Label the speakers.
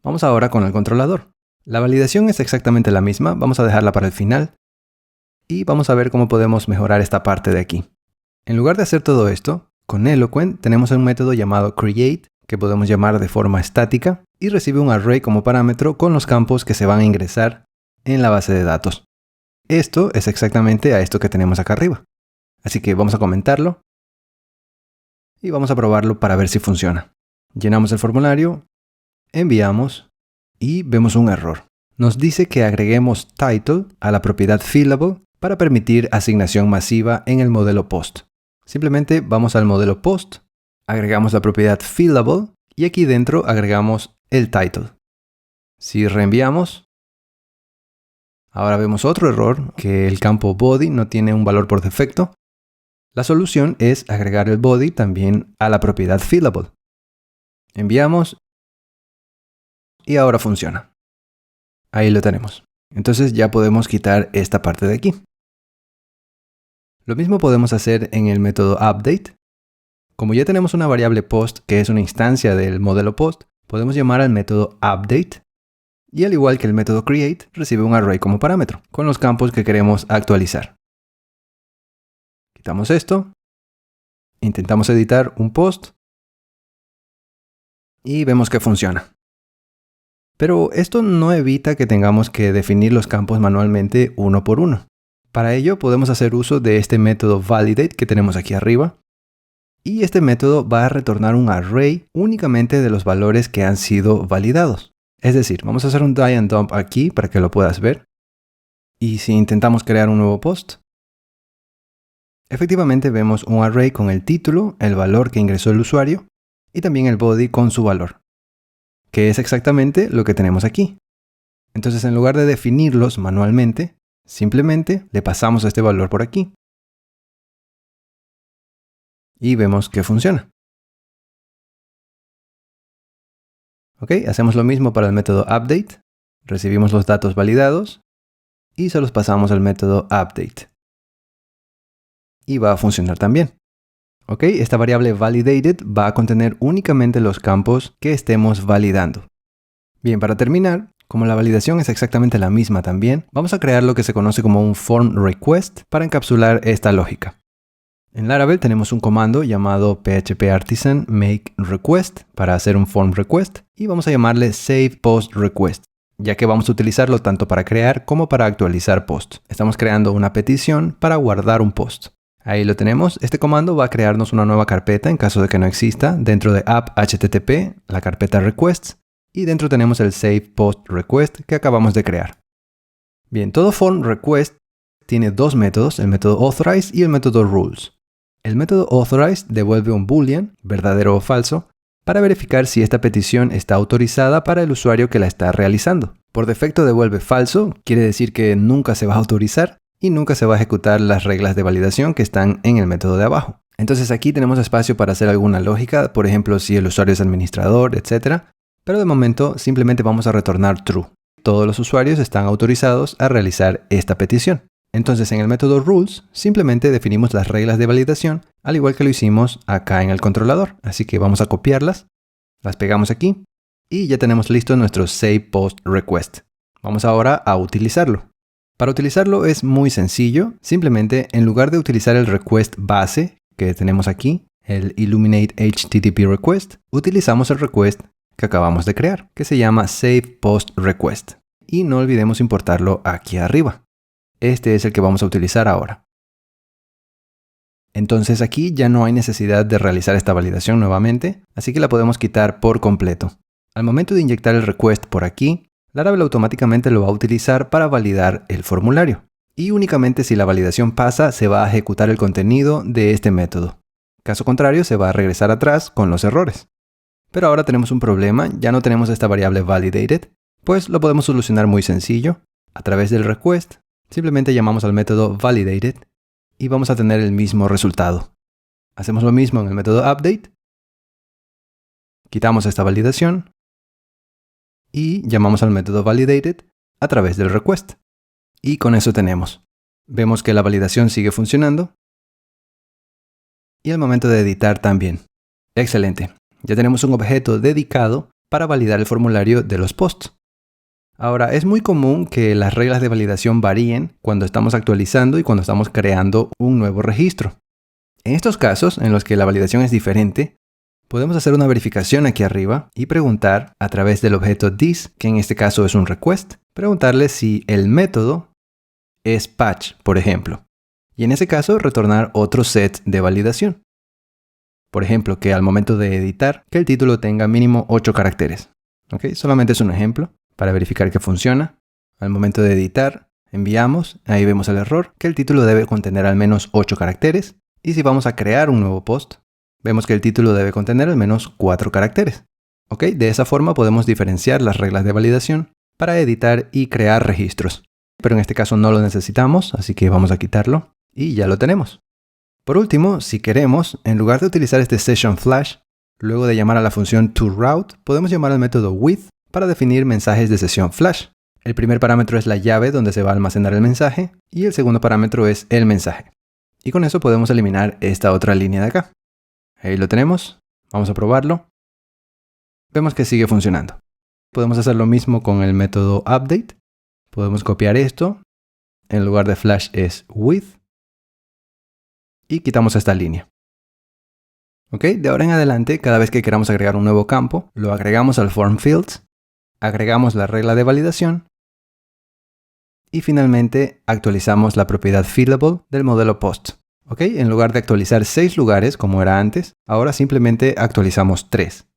Speaker 1: Vamos ahora con el controlador. La validación es exactamente la misma, vamos a dejarla para el final. Y vamos a ver cómo podemos mejorar esta parte de aquí. En lugar de hacer todo esto, con Eloquent tenemos un método llamado create, que podemos llamar de forma estática, y recibe un array como parámetro con los campos que se van a ingresar en la base de datos. Esto es exactamente a esto que tenemos acá arriba. Así que vamos a comentarlo y vamos a probarlo para ver si funciona. Llenamos el formulario, enviamos y vemos un error. Nos dice que agreguemos title a la propiedad fillable para permitir asignación masiva en el modelo post. Simplemente vamos al modelo post, agregamos la propiedad fillable y aquí dentro agregamos el title. Si reenviamos, ahora vemos otro error, que el campo body no tiene un valor por defecto. La solución es agregar el body también a la propiedad fillable. Enviamos y ahora funciona. Ahí lo tenemos. Entonces ya podemos quitar esta parte de aquí. Lo mismo podemos hacer en el método update. Como ya tenemos una variable post que es una instancia del modelo post, podemos llamar al método update y al igual que el método create, recibe un array como parámetro con los campos que queremos actualizar. Quitamos esto, intentamos editar un post y vemos que funciona. Pero esto no evita que tengamos que definir los campos manualmente uno por uno. Para ello podemos hacer uso de este método validate que tenemos aquí arriba. Y este método va a retornar un array únicamente de los valores que han sido validados. Es decir, vamos a hacer un die and dump aquí para que lo puedas ver. Y si intentamos crear un nuevo post, efectivamente vemos un array con el título, el valor que ingresó el usuario y también el body con su valor, que es exactamente lo que tenemos aquí. Entonces, en lugar de definirlos manualmente, simplemente le pasamos este valor por aquí. Y vemos que funciona. Ok, hacemos lo mismo para el método update. Recibimos los datos validados y se los pasamos al método update. Y va a funcionar también. Ok, esta variable validated va a contener únicamente los campos que estemos validando. Bien, para terminar, como la validación es exactamente la misma también, vamos a crear lo que se conoce como un form request para encapsular esta lógica. En Laravel tenemos un comando llamado phpartisan make request para hacer un form request y vamos a llamarle save post request, ya que vamos a utilizarlo tanto para crear como para actualizar posts. Estamos creando una petición para guardar un post. Ahí lo tenemos. Este comando va a crearnos una nueva carpeta en caso de que no exista dentro de app http, la carpeta requests, y dentro tenemos el save post request que acabamos de crear. Bien, todo form request tiene dos métodos, el método authorize y el método rules. El método authorize devuelve un boolean, verdadero o falso, para verificar si esta petición está autorizada para el usuario que la está realizando. Por defecto devuelve falso, quiere decir que nunca se va a autorizar y nunca se va a ejecutar las reglas de validación que están en el método de abajo. Entonces aquí tenemos espacio para hacer alguna lógica, por ejemplo si el usuario es administrador, etc. Pero de momento simplemente vamos a retornar true. Todos los usuarios están autorizados a realizar esta petición. Entonces en el método rules simplemente definimos las reglas de validación al igual que lo hicimos acá en el controlador. Así que vamos a copiarlas, las pegamos aquí y ya tenemos listo nuestro save post request. Vamos ahora a utilizarlo. Para utilizarlo es muy sencillo. Simplemente en lugar de utilizar el request base que tenemos aquí, el Illuminate HTTP request, utilizamos el request que acabamos de crear, que se llama save post request. Y no olvidemos importarlo aquí arriba. Este es el que vamos a utilizar ahora. Entonces aquí ya no hay necesidad de realizar esta validación nuevamente, así que la podemos quitar por completo. Al momento de inyectar el request por aquí, Laravel automáticamente lo va a utilizar para validar el formulario. Y únicamente si la validación pasa, se va a ejecutar el contenido de este método. Caso contrario, se va a regresar atrás con los errores. Pero ahora tenemos un problema, ya no tenemos esta variable validated, pues lo podemos solucionar muy sencillo. A través del request, simplemente llamamos al método validated y vamos a tener el mismo resultado. Hacemos lo mismo en el método update. Quitamos esta validación y llamamos al método validated a través del request. Y con eso tenemos. Vemos que la validación sigue funcionando y al momento de editar también. Excelente. Ya tenemos un objeto dedicado para validar el formulario de los posts. Ahora, es muy común que las reglas de validación varíen cuando estamos actualizando y cuando estamos creando un nuevo registro. En estos casos, en los que la validación es diferente, podemos hacer una verificación aquí arriba y preguntar a través del objeto this, que en este caso es un request, preguntarle si el método es patch, por ejemplo. Y en ese caso, retornar otro set de validación. Por ejemplo, que al momento de editar, que el título tenga mínimo 8 caracteres. ¿Ok? Solamente es un ejemplo para verificar que funciona. Al momento de editar, enviamos, ahí vemos el error, que el título debe contener al menos 8 caracteres. Y si vamos a crear un nuevo post, vemos que el título debe contener al menos 4 caracteres. ¿Ok? De esa forma podemos diferenciar las reglas de validación para editar y crear registros. Pero en este caso no lo necesitamos, así que vamos a quitarlo y ya lo tenemos. Por último, si queremos, en lugar de utilizar este session flash, luego de llamar a la función toRoute, podemos llamar al método with para definir mensajes de sesión flash. El primer parámetro es la llave donde se va a almacenar el mensaje y el segundo parámetro es el mensaje. Y con eso podemos eliminar esta otra línea de acá. Ahí lo tenemos. Vamos a probarlo. Vemos que sigue funcionando. Podemos hacer lo mismo con el método update. Podemos copiar esto. En lugar de flash es with. Y quitamos esta línea. Ok, de ahora en adelante, cada vez que queramos agregar un nuevo campo, lo agregamos al form fields, agregamos la regla de validación y finalmente actualizamos la propiedad fillable del modelo post. Ok, en lugar de actualizar 6 lugares como era antes, ahora simplemente actualizamos 3.